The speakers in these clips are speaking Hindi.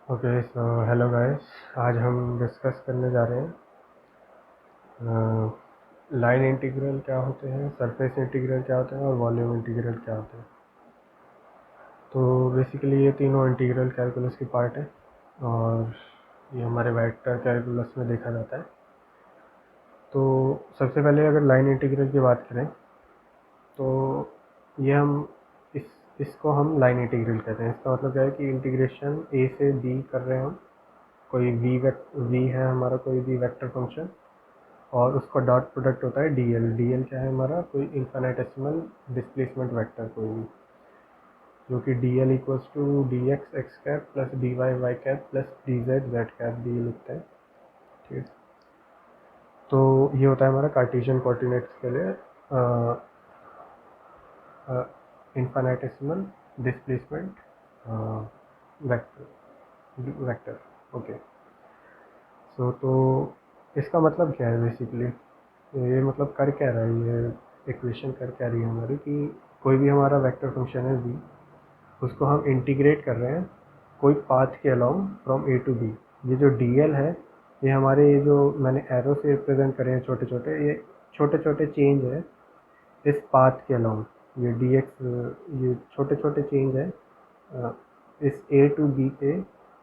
Okay so hello guys. आज हम डिस्कस करने जा रहे हैं लाइन इंटीग्रल क्या होते हैं, सरफेस इंटीग्रल क्या होते हैं और वॉल्यूम इंटीग्रल क्या होते हैं। तो बेसिकली ये तीनों इंटीग्रल कैलकुलस की पार्ट है और ये हमारे वेक्टर कैलकुलस में देखा जाता है। तो सबसे पहले अगर लाइन इंटीग्रल की बात करें तो ये हम इसको हम लाइन इंटीग्रल कहते हैं। इसका मतलब क्या है कि इंटीग्रेशन ए से बी कर रहे हैं हम। कोई वी है हमारा, कोई भी वेक्टर फंक्शन, और उसका डॉट प्रोडक्ट होता है डीएल। डीएल क्या है हमारा, कोई इन्फिनेटेसिमल डिस्प्लेसमेंट वेक्टर कोई भी, जो कि dl equals to d x x cap plus d y y cap plus d z z cap d लिखते हैं। ठीक, तो ये होता है हमारा कार्टेशियन कोऑर्डिनेट्स के लिए इन्फिनेटेसिमल डिस्प्लेसमेंट वेक्टर वेक्टर। ओके, सो तो इसका मतलब क्या है बेसिकली, ये मतलब कर क्या रहा है, ये इक्वेशन कर क्या रही है हमारी कि कोई भी हमारा वेक्टर फंक्शन है v, उसको हम इंटीग्रेट कर रहे हैं कोई पाथ के along from A to B. ये जो dl है, ये हमारे ये जो मैंने एरो से रिप्रेजेंट करे हैं छोटे छोटे, ये छोटे छोटे चेंज है इस पाथ के अलोंग। ये dx, ये छोटे छोटे चेंज है इस ए टू बी के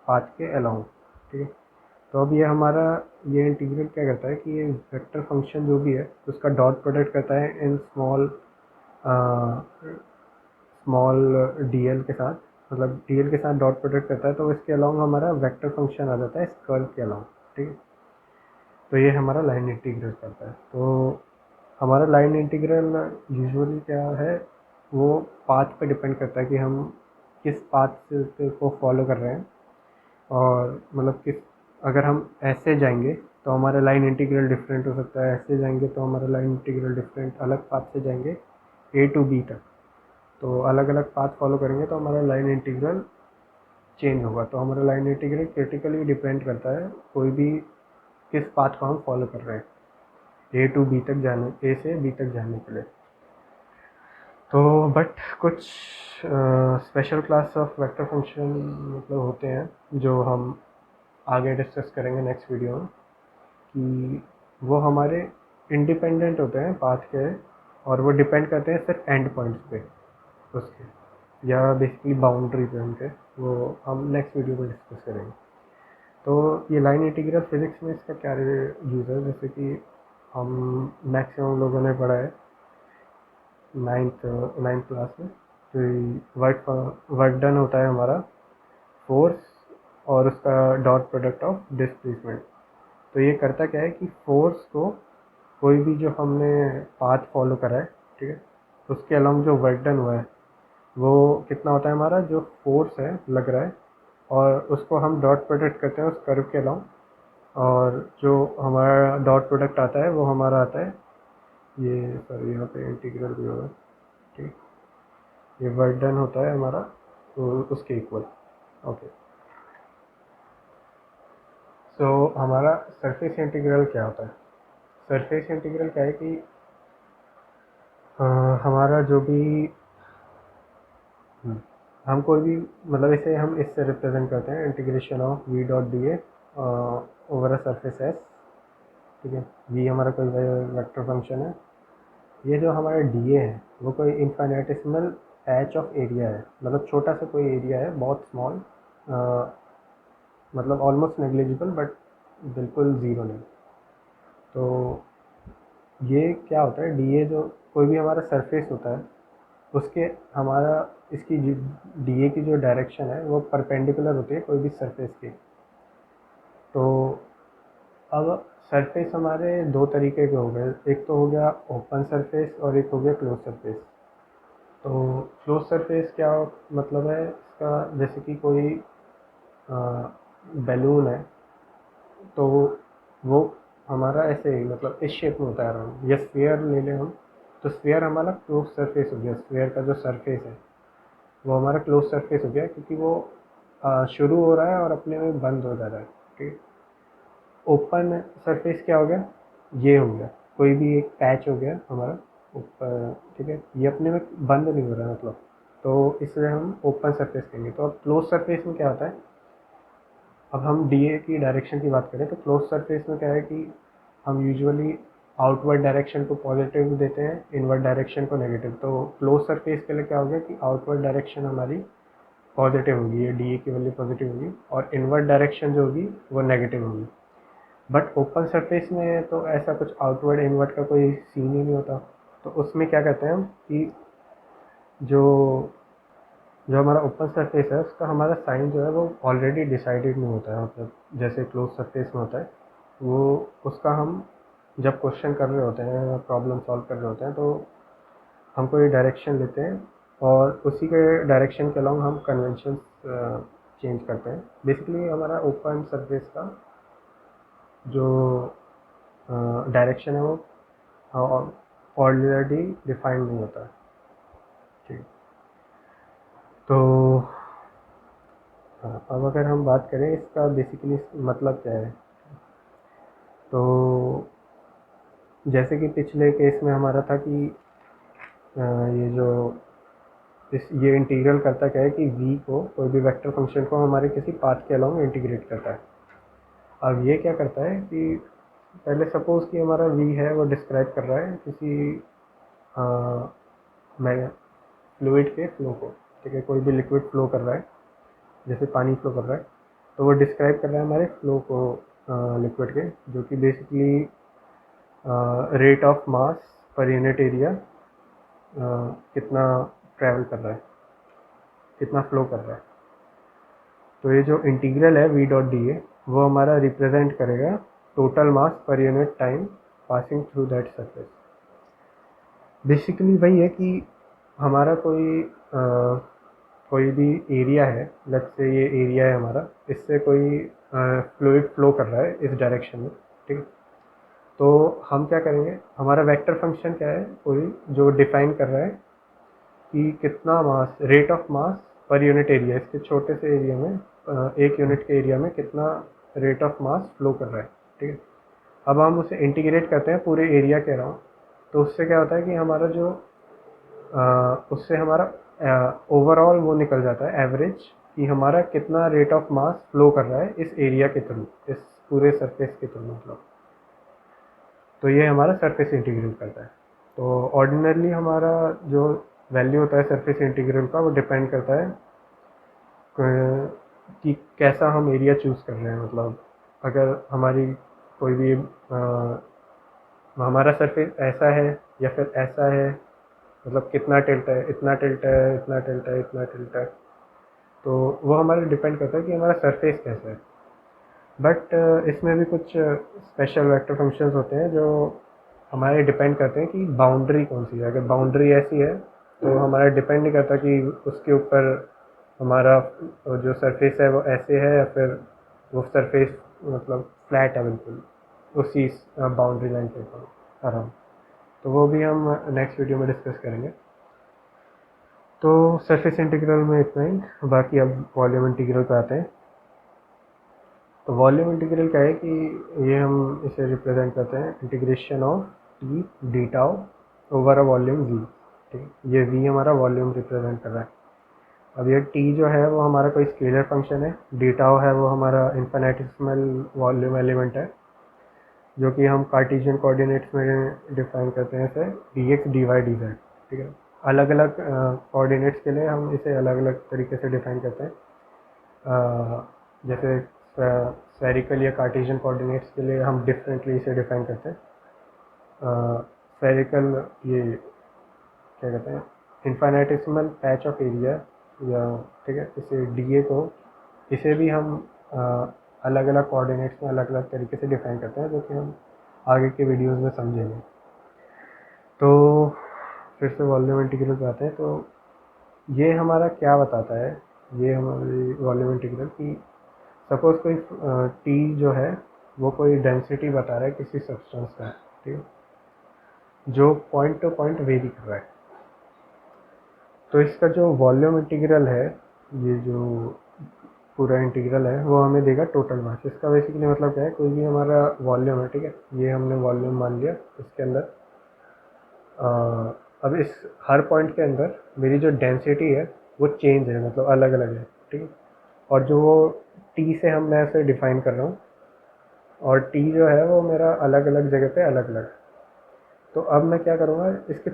पाथ के अलोंग। ठीक है, तो अब ये हमारा ये इंटीग्रल क्या करता है कि ये वेक्टर फंक्शन जो भी है उसका डॉट प्रोडक्ट करता है इन स्मॉल स्मॉल डीएल के साथ, मतलब डीएल के साथ डॉट प्रोडक्ट करता है, तो इसके अलाउंग हमारा वेक्टर फंक्शन आ जाता है इस कर्व के अलाउंग। ठीक है, तो ये हमारा लाइन इंटीग्रल करता है। तो हमारा लाइन इंटीग्रल यूजुअली क्या है, वो पाथ पे डिपेंड करता है कि हम किस पाथ को फॉलो कर रहे हैं। और मतलब किस, अगर हम ऐसे जाएंगे तो हमारा लाइन इंटीग्रल डिफरेंट हो सकता है, ऐसे जाएंगे तो हमारा लाइन इंटीग्रल डिफरेंट, अलग पाथ से जाएंगे ए टू बी तक, तो अलग अलग पाथ फॉलो करेंगे तो हमारा लाइन इंटीग्रल चेंज होगा। तो हमारा लाइन इंटीग्रल क्रिटिकली डिपेंड करता है कोई भी किस पाथ को हम फॉलो कर रहे हैं ए टू बी तक जाने, ए से बी तक जाने के लिए। तो बट कुछ special class of vector function मतलब होते हैं जो हम आगे डिस्कस करेंगे नेक्स्ट वीडियो में, कि वो हमारे इंडिपेंडेंट होते हैं पाथ के, और वो डिपेंड करते हैं सिर्फ एंड पॉइंट्स पे उसके, या बेसिकली बाउंड्री पे उनके। वो हम नेक्स्ट वीडियो में डिस्कस करेंगे। तो ये लाइन इंटीग्रल फिजिक्स में इसका क्या यूज़ है, जैसे कि हम मैक्सिमम लोगों ने पढ़ा है नाइन्थ क्लास में, तो वर्क वर्क डन होता है हमारा फोर्स और उसका डॉट प्रोडक्ट ऑफ डिस्प्लेसमेंट। तो ये करता क्या है कि फोर्स को, कोई भी जो हमने पाथ फॉलो करा है, ठीक है, उसके अलावा जो वर्क डन हुआ है वो कितना होता है हमारा, जो फोर्स है लग रहा है, और उसको हम डॉट प्रोडक्ट करते हैं उस कर्व के अलावा, और जो हमारा डॉट प्रोडक्ट आता है वो हमारा आता है ये, सॉरी यहाँ पे इंटीग्रल भी होगा। ठीक, ये वर्क डन होता है हमारा तो उसके इक्वल। ओके, सो हमारा सरफेस इंटीग्रल क्या होता है। सरफेस इंटीग्रल क्या है कि हमारा जो भी हम कोई भी, मतलब इसे हम इससे रिप्रेजेंट करते हैं integration of V dot D A over a surface S. ठीक है, वी हमारा कोई वेक्टर फंक्शन है। ये जो हमारा डी ए है वो कोई इनफाइनेटिसिमल पैच ऑफ एरिया है, मतलब छोटा सा कोई एरिया है, बहुत स्मॉल, मतलब ऑलमोस्ट नेग्लिजिबल बट बिल्कुल ज़ीरो नहीं। तो ये क्या होता है, डी ए जो कोई भी हमारा सरफेस होता है उसके, हमारा इसकी डी ए की जो डायरेक्शन है वो परपेंडिकुलर होती है कोई भी सरफेस की। तो अब सरफेस हमारे दो तरीके के हो गए, एक तो हो गया ओपन सरफेस और एक हो गया क्लोज सरफेस। तो क्लोज सरफेस क्या मतलब है इसका, जैसे कि कोई बैलून है, तो वो हमारा ऐसे ही मतलब इस शेप में होता है अराउंड, या स्फीयर ले लें हम, तो स्फीयर हमारा क्लोज सरफेस हो गया। स्फीयर का जो सरफेस है वो हमारा क्लोज सरफेस हो गया, क्योंकि वो शुरू हो रहा है और अपने में बंद हो जा रहा है। ठीक, ओपन सरफेस क्या हो गया, ये हो गया कोई भी एक पैच हो गया हमारा ऊपर। ठीक है, ये अपने में बंद नहीं हो रहा है मतलब, तो इसलिए हम ओपन सरफेस कहेंगे। तो अब क्लोज सरफेस में क्या होता है, अब हम डी ए की डायरेक्शन की बात करें तो क्लोज सरफेस में क्या है कि हम यूजुअली आउटवर्ड डायरेक्शन को पॉजिटिव देते हैं, इनवर्ड डायरेक्शन को नेगेटिव। तो क्लोज सरफेस के लिए क्या होगा कि आउटवर्ड डायरेक्शन हमारी पॉजिटिव होगी, ये डी ए की वैल्यू पॉजिटिव होगी, और इनवर्ड डायरेक्शन जो होगी वो नेगेटिव होगी। बट ओपन सरफेस में तो ऐसा कुछ आउटवर्ड इनवर्ड का कोई सीन ही नहीं होता। तो उसमें क्या कहते हैं हम कि जो जो हमारा ओपन सरफेस है उसका हमारा साइन जो है वो ऑलरेडी डिसाइडेड नहीं होता है, मतलब जैसे क्लोज सरफेस में होता है वो, उसका हम जब क्वेश्चन कर रहे होते हैं, प्रॉब्लम सॉल्व कर रहे होते हैं, तो हम कोई डायरेक्शन लेते हैं और उसी के डायरेक्शन के अलॉन्ग हम कन्वेंशन चेंज करते हैं। बेसिकली हमारा ओपन सरफेस का जो डायरेक्शन है वो ऑलरेडी डिफाइंड नहीं होता है। ठीक, तो अब अगर हम बात करें इसका बेसिकली मतलब क्या है, तो जैसे कि पिछले केस में हमारा था कि ये जो ये इंटीग्रल करता क्या है कि v को, कोई भी वेक्टर फंक्शन को हमारे किसी पाथ के अलॉन्ग इंटीग्रेट करता है। अब ये क्या करता है कि पहले सपोज कि हमारा v है वो डिस्क्राइब कर रहा है किसी फ्लूइड के फ्लो को, ठीक है, कोई भी लिक्विड फ्लो कर रहा है, जैसे पानी फ्लो कर रहा है, तो वो डिस्क्राइब कर रहा है हमारे फ्लो को लिक्विड के, जो कि basically rate of mass per unit area कितना ट्रैवल कर रहा है, कितना फ्लो कर रहा है। तो ये जो इंटीग्रल है v डॉट डी ए वो हमारा रिप्रेजेंट करेगा total mass per unit time passing through that surface. Basically वही है कि हमारा कोई भी एरिया है, लेट्स से ये एरिया है हमारा, इससे कोई फ्लूइड फ्लो कर रहा है इस डायरेक्शन में, ठीक है। तो हम क्या करेंगे, हमारा वेक्टर फंक्शन क्या है, कोई जो डिफाइन कर रहा है कि कितना मास, rate of mass per unit area, इसके छोटे से एरिया में, एक यूनिट के एरिया में कितना रेट ऑफ मास फ्लो कर रहा है, ठीक है। अब हम उसे इंटीग्रेट करते हैं पूरे एरिया के अराउंड, तो उससे क्या होता है कि हमारा जो उससे हमारा ओवरऑल वो निकल जाता है एवरेज, कि हमारा कितना रेट ऑफ मास फ्लो कर रहा है इस एरिया के थ्रू, इस पूरे सरफेस के थ्रू, मतलब। तो ये हमारा सरफेस इंटीग्रल करता है। तो ऑर्डिनरली हमारा जो वैल्यू होता है सरफेस इंटीग्रल का, वो डिपेंड करता है कि कैसा हम एरिया चूज़ कर रहे हैं। मतलब अगर हमारी कोई भी हमारा सरफेस ऐसा है या फिर ऐसा है, मतलब कितना टिल्ट है, इतना टिल्ट है, इतना टिल्ट है, इतना टिल्ट है, तो वो हमारा डिपेंड करता है कि हमारा सरफेस कैसा है। बट इसमें भी कुछ स्पेशल वेक्टर फंक्शंस होते हैं जो हमारे डिपेंड करते हैं कि बाउंड्री कौन सी है। अगर बाउंड्री ऐसी है तो हमारा डिपेंड नहीं करता कि उसके ऊपर हमारा जो सरफेस है वो ऐसे है या फिर वो सरफेस मतलब फ्लैट है बिल्कुल उसी बाउंड्री लाइन के ऊपर अराउंड। तो वो भी हम नेक्स्ट वीडियो में डिस्कस करेंगे। तो सरफेस इंटीग्रल में इतना ही, बाकी अब वॉल्यूम इंटीग्रल पे आते हैं। तो वॉल्यूम इंटीग्रल क्या है कि ये हम इसे रिप्रेजेंट करते हैं integration of T D tau over a volume we, ठीक है। ये वी हमारा वॉल्यूम रिप्रेजेंट कर रहा है। अब ये टी जो है वो हमारा कोई स्केलर फंक्शन है, डी टाउ है वो हमारा इन्फिनिटेसिमल वॉल्यूम एलिमेंट है, जो कि हम कार्टेशियन कोऑर्डिनेट्स में डिफाइन करते हैं इसे d x d y d z, ठीक है। अलग अलग कोऑर्डिनेट्स के लिए हम इसे अलग अलग तरीके से डिफाइन करते हैं। जैसे स्फेरिकल या कार्टेशियन कोऑर्डिनेट्स के लिए हम डिफरेंटली इसे डिफाइन करते हैं। स्फेरिकल ये क्या कहते हैं, इन्फिनिटेसिमल पैच ऑफ एरिया, या ठीक है, इसे डी को, इसे भी हम अलग अलग कोऑर्डिनेट्स में अलग अलग तरीके से डिफाइन करते हैं, जो कि हम आगे के वीडियोस में समझेंगे। तो फिर से वॉल्यूम इंटीग्रल पे आते हैं। तो ये हमारा क्या बताता है, ये हमारी वॉल्यूम इंटीग्रल की, सपोज कोई टी जो है वो कोई डेंसिटी बता रहा है किसी सब्सटेंस का, ठीक है, जो पॉइंट टू पॉइंट वेरी कर रहा है। तो इसका जो वॉल्यूम इंटीग्रल है, ये जो पूरा इंटीग्रल है वो हमें देगा टोटल मास। इसका बेसिकली मतलब क्या है, कोई भी हमारा वॉल्यूम है, ठीक है, ये हमने वॉल्यूम मान लिया, इसके अंदर अब इस हर पॉइंट के अंदर मेरी जो डेंसिटी है वो चेंज है, मतलब अलग अलग है, ठीक है। और जो वो टी से मैं ऐसे डिफाइन कर रहा हूँ, और टी जो है वो मेरा अलग अलग जगह पे अलग अलग। तो अब मैं क्या करूँगा, इसके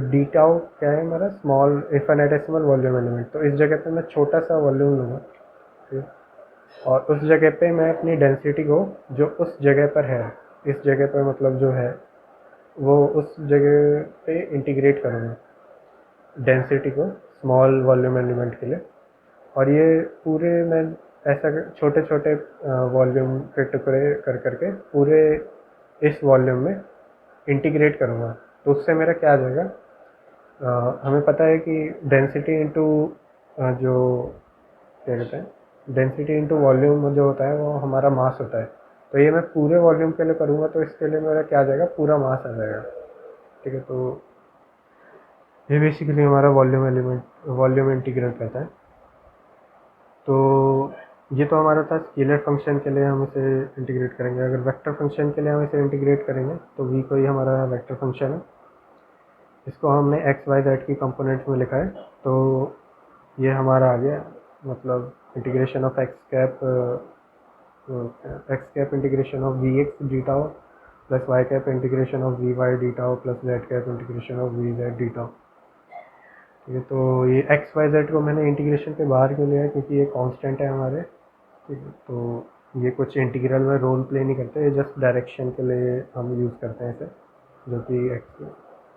डी टाउ क्या है मेरा, स्मॉल इनफिनिटेसिमल वॉल्यूम एलिमेंट, तो इस जगह पे मैं छोटा सा वॉल्यूम लूँगा, ठीक है? और उस जगह पे मैं अपनी डेंसिटी को जो उस जगह पर है, इस जगह पर मतलब जो है वो उस जगह पे इंटीग्रेट करूँगा डेंसिटी को स्मॉल वॉल्यूम एलिमेंट के लिए। और ये पूरे मैं ऐसा छोटे छोटे वॉल्यूम के टुकड़े कर करके पूरे इस वॉल्यूम में इंटीग्रेट करूँगा। तो उससे मेरा क्या आ जाएगा, हमें पता है कि डेंसिटी इंटू जो क्या कहते हैं, डेंसिटी इंटू वॉल्यूम जो होता है वो हमारा मास होता है। तो ये मैं पूरे वॉल्यूम के लिए करूँगा, तो इसके लिए मेरा क्या आ जाएगा, पूरा मास आ जाएगा, ठीक है? तो ये बेसिकली हमारा वॉल्यूम एलिमेंट, वॉल्यूम इंटीग्रल कहता है। तो ये तो हमारा था स्केलर फंक्शन के लिए हम इसे इंटीग्रेट करेंगे। अगर वेक्टर फंक्शन के लिए हम इसे इंटीग्रेट करेंगे तो v को ही हमारा वेक्टर फंक्शन है, इसको हमने एक्स वाई जेड की कंपोनेंट्स में लिखा है। तो ये हमारा आ गया, मतलब integration of x cap integration of v x d tau plus y cap integration of v y d tau plus z cap integration of v z d tau. ठीक है, तो ये एक्स वाई जेड को मैंने इंटीग्रेशन के बाहर क्यों लिया है, क्योंकि ये कांस्टेंट है हमारे, ठीक है? तो ये कुछ इंटीग्रल में रोल प्ले नहीं करते, ये जस्ट डायरेक्शन के लिए हम यूज़ करते हैं इसे, जो कि एक्स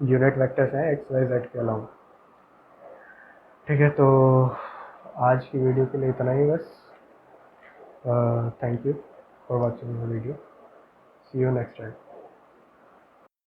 यूनिट वेक्टर्स हैं एक्स वाई जेड के अलावा। ठीक है, तो आज की वीडियो के लिए इतना ही बस। Thank you for watching the video, see you next time.